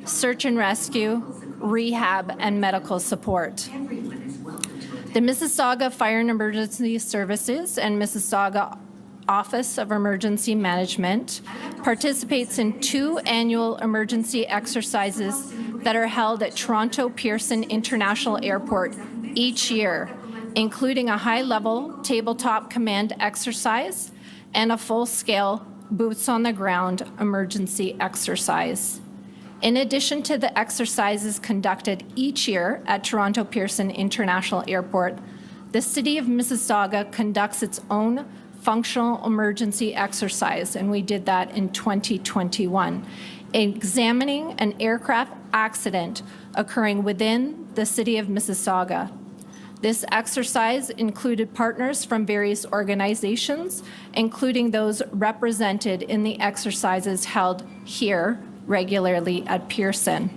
search and rescue, rehab, and medical support. The Mississauga Fire and Emergency Services and Mississauga Office of Emergency Management participates in 2 annual emergency exercises that are held at Toronto Pearson International Airport each year, including a high-level tabletop command exercise and a full-scale boots-on-the-ground emergency exercise. In addition to the exercises conducted each year at Toronto Pearson International Airport, the City of Mississauga conducts its own functional emergency exercise, and we did that in 2021, examining an aircraft accident occurring within the City of Mississauga. This exercise included partners from various organizations, including those represented in the exercises held here regularly at Pearson.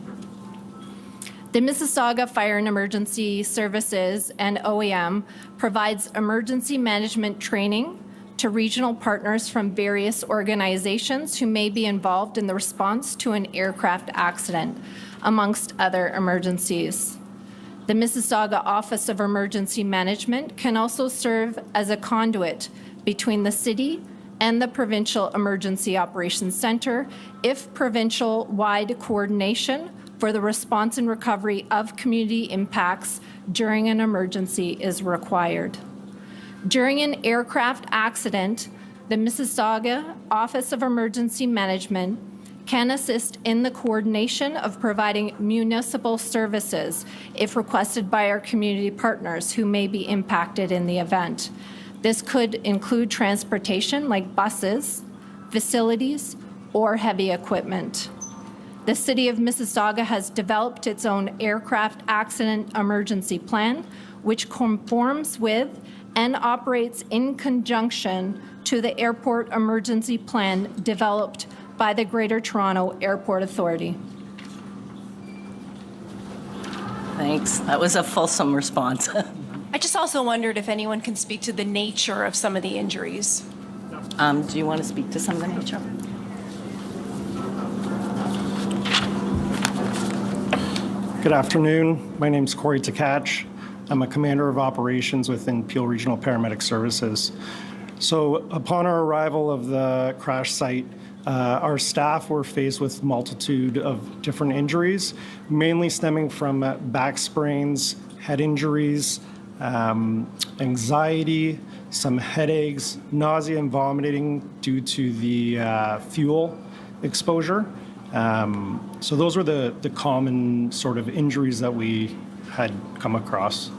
The Mississauga Fire and Emergency Services and OEM provides emergency management training to regional partners from various organizations who may be involved in the response to an aircraft accident. amongst other emergencies. The Mississauga Office of Emergency Management can also serve as a conduit between the city and the Provincial Emergency Operations Centre if provincial-wide coordination for the response and recovery of community impacts during an emergency is required. During an aircraft accident, the Mississauga Office of Emergency Management can assist in the coordination of providing municipal services if requested by our community partners who may be impacted in the event. This could include transportation like buses, facilities, or heavy equipment. The City of Mississauga has developed its own aircraft accident emergency plan, which conforms with and operates in conjunction to the airport emergency plan developed by the Greater Toronto Airport Authority. Thanks. That was a fulsome response. I just also wondered if anyone can speak to the nature of some of the injuries. Do you want to speak to some of the nature? Good afternoon. My name is Corey Tkach. I'm a commander of operations within Peel Regional Paramedic Services. So upon our arrival of the crash site, our staff were faced with a multitude of different injuries, mainly stemming from back sprains, head injuries, anxiety, some headaches, nausea and vomiting due to the fuel exposure. So those were the common sort of injuries that we had come across.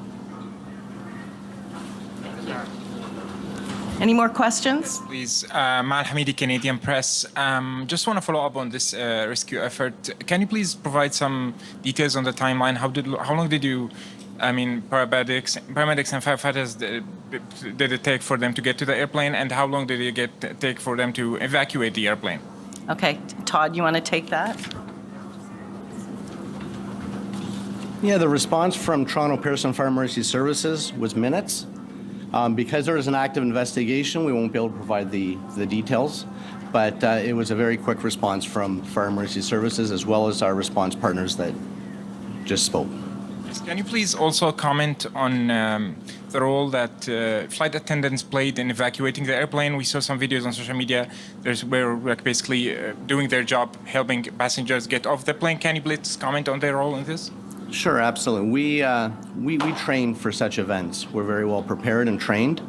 Any more questions? Please, Mal Hamidi, Canadian Press. Just want to follow up on this rescue effort. Can you please provide some details on the timeline? How long did you, paramedics and firefighters did it take for them to get to the airplane, and how long did it take for them to evacuate the airplane? Okay, Todd, you want to take that? Yeah, the response from Toronto Pearson Fire Emergency Services was minutes. Because there is an active investigation, we won't be able to provide the details, but it was a very quick response from Fire Emergency Services as well as our response partners that just spoke. Can you please also comment on the role that flight attendants played in evacuating the airplane? We saw some videos on social media where basically doing their job, helping passengers get off the plane. Can you please comment on their role in this? Sure, absolutely. We train for such events. We're very well prepared and trained.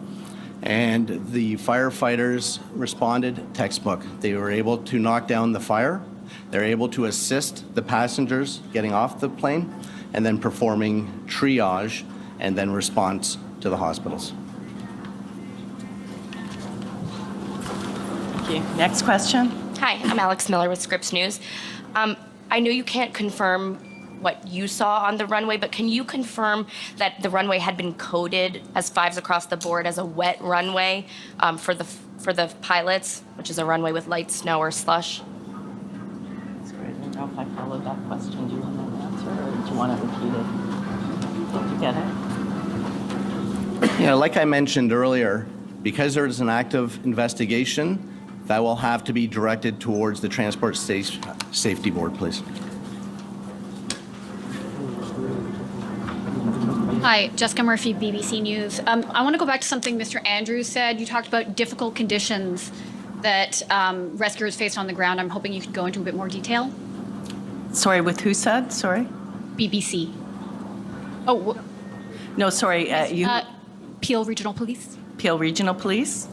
And the firefighters responded textbook. They were able to knock down the fire. They're able to assist the passengers getting off the plane and then performing triage and then response to the hospitals. Thank you. Next question. Hi, I'm Alex Miller with Scripps News. I know you can't confirm what you saw on the runway, but can you confirm that the runway had been coded as fives across the board as a wet runway for the pilots, which is a runway with light snow or slush? Sorry, I don't know if I followed that question. Do you want an answer, or do you want to repeat it? Did you get it? Yeah, like I mentioned earlier, because there is an active investigation, that will have to be directed towards the Transport Safety Board, please. Hi, Jessica Murphy, BBC News. I want to go back to something Mr. Andrews said. You talked about difficult conditions that rescuers faced on the ground. I'm hoping you could go into a bit more detail. Sorry, with who said? Sorry? BBC. Oh, no, sorry. Peel Regional Police. Peel Regional Police.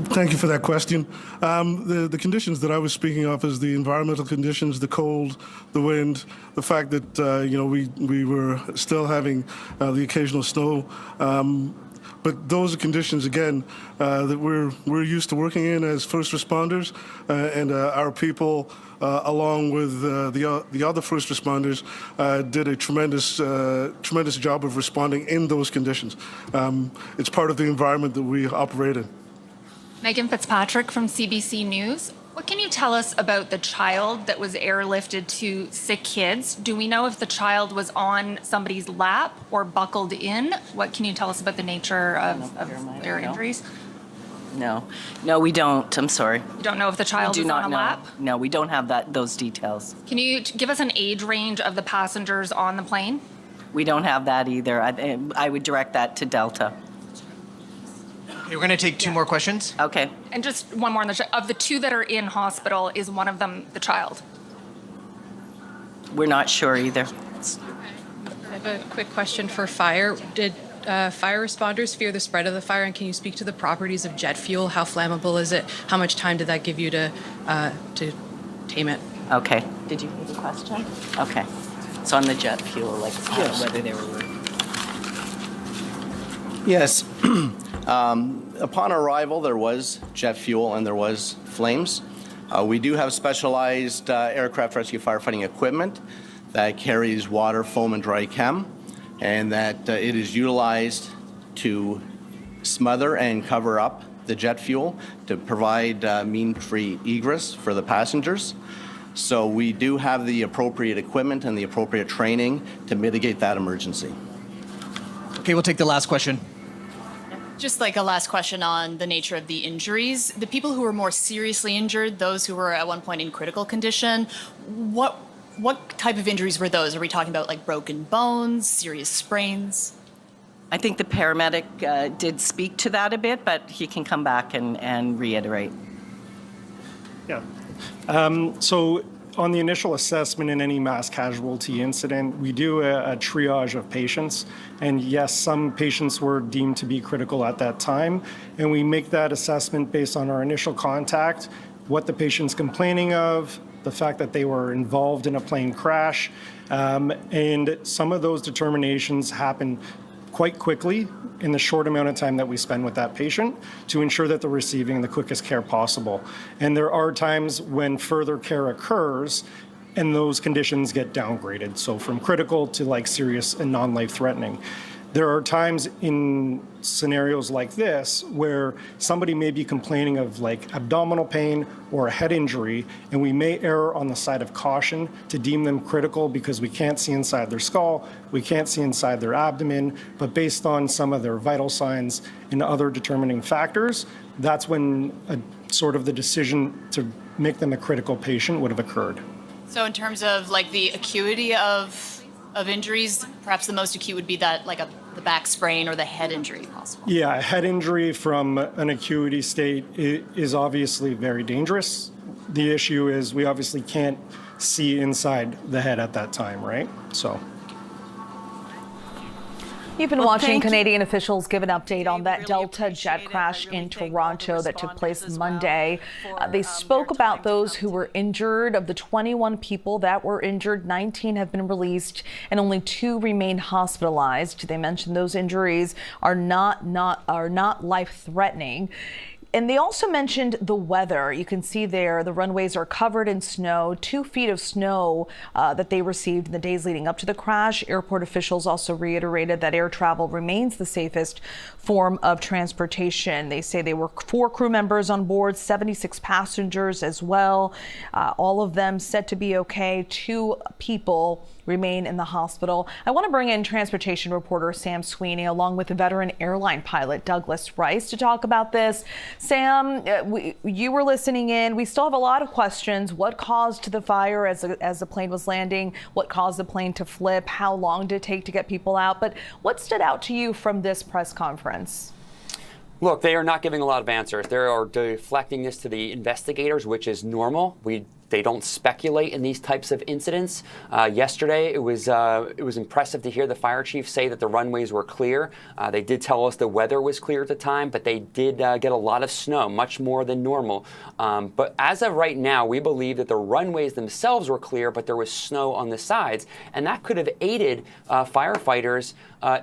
Thank you for that question. The conditions that I was speaking of is the environmental conditions, the cold, the wind, the fact that we were still having the occasional snow. But those are conditions, again, that we're used to working in as first responders, and our people, along with the other first responders, did a tremendous job of responding in those conditions. It's part of the environment that we operate in. Megan Fitzpatrick from CBC News. What can you tell us about the child that was airlifted to sick kids? Do we know if the child was on somebody's lap or buckled in? What can you tell us about the nature of their injuries? No, we don't. I'm sorry. You don't know if the child We was do on not a know. lap? No, we don't have those details. Can you give us an age range of the passengers on the plane? We don't have that either. I would direct that to Delta. Okay, we're going to take two more questions. Okay. And just one more. Of the two that are in hospital, is one of them the child? We're not sure either. I have a quick question for fire. Did fire responders fear the spread of the fire, and can you speak to the properties of jet fuel? How flammable is it? How much time did that give you to tame it? Okay. Did you hear the question? Okay. It's on the jet fuel, like whether they were. Yes. Upon arrival, there was jet fuel and there was flames. We do have specialized aircraft rescue firefighting equipment that carries water, foam, and dry chem, and that it is utilized to smother and cover up the jet fuel to provide mean-free egress for the passengers. So we do have the appropriate equipment and the appropriate training to mitigate that emergency. Okay, we'll take the last question. Just like a last question on the nature of the injuries. The people who were more seriously injured, those who were at one point in critical condition, what type of injuries were those? Are we talking about like broken bones, serious sprains? I think the paramedic did speak to that a bit, but he can come back and reiterate. Yeah. So on the initial assessment in any mass casualty incident, we do a triage of patients. And yes, some patients were deemed to be critical at that time. And we make that assessment based on our initial contact, what the patient's complaining of, the fact that they were involved in a plane crash. And some of those determinations happen quite quickly in the short amount of time that we spend with that patient to ensure that they're receiving the quickest care possible. And there are times when further care occurs and those conditions get downgraded. So from critical to like serious and non-life threatening. There are times in scenarios like this where somebody may be complaining of like abdominal pain or a head injury, and we may err on the side of caution to deem them critical because we can't see inside their skull, we can't see inside their abdomen, but based on some of their vital signs and other determining factors, that's when sort of the decision to make them a critical patient would have occurred. So in terms of like the acuity of injuries, perhaps the most acute would be that like the back sprain or the head injury possible. Yeah, a head injury from an acuity state is obviously very dangerous. The issue is we obviously can't see inside the head at that time, right? So. You've been watching Canadian officials give an update on that Delta jet crash in Toronto that took place Monday. They spoke about those who were injured. Of the 21 people that were injured, 19 have been released and only 2 remain hospitalized. They mentioned those injuries are not life-threatening. And they also mentioned the weather. You can see there the runways are covered in snow, 2 feet of snow that they received in the days leading up to the crash. Airport officials also reiterated that air travel remains the safest form of transportation. They say they were 4 crew members on board, 76 passengers as well. All of them said to be okay. 2 people remain in the hospital. I want to bring in transportation reporter Sam Sweeney along with the veteran airline pilot Douglas Rice to talk about this. Sam, you were listening in. We still have a lot of questions. What caused the fire as the plane was landing? What caused the plane to flip? How long did it take to get people out? But what stood out to you from this press conference? Look, they are not giving a lot of answers. They are deflecting this to the investigators, which is normal. They don't speculate in these types of incidents. Yesterday, it was impressive to hear the fire chief say that the runways were clear. They did tell us the weather was clear at the time, but they did get a lot of snow, much more than normal. But as of right now, we believe that the runways themselves were clear, but there was snow on the sides, and that could have aided firefighters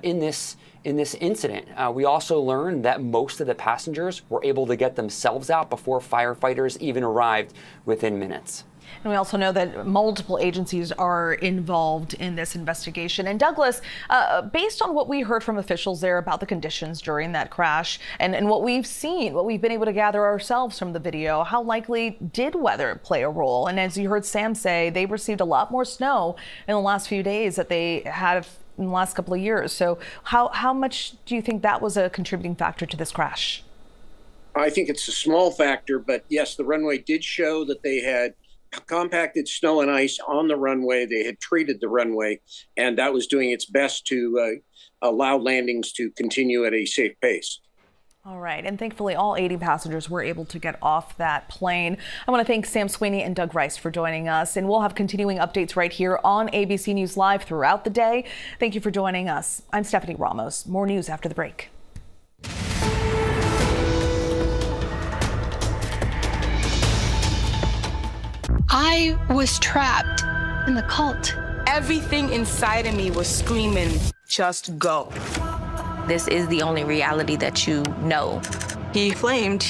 in this incident. We also learned that most of the passengers were able to get themselves out before firefighters even arrived within minutes. And we also know that multiple agencies are involved in this investigation. And Douglas, based on what we heard from officials there about the conditions during that crash and what we've seen, what we've been able to gather ourselves from the video, how likely did weather play a role? And as you heard Sam say, they received a lot more snow in the last few days that they had in the last couple of years. So how much do you think that was a contributing factor to this crash? I think it's a small factor, but yes, the runway did show that they had compacted snow and ice on the runway. They had treated the runway, and that was doing its best to allow landings to continue at a safe pace. All right, and thankfully all 80 passengers were able to get off that plane. I want to thank Sam Sweeney and Doug Rice for joining us, and we'll have continuing updates right here on ABC News Live throughout the day. Thank you for joining us. I'm Stephanie Ramos. More news after the break. I was trapped in the cult. Everything inside of me was screaming, just go. This is the only reality that you know. He claimed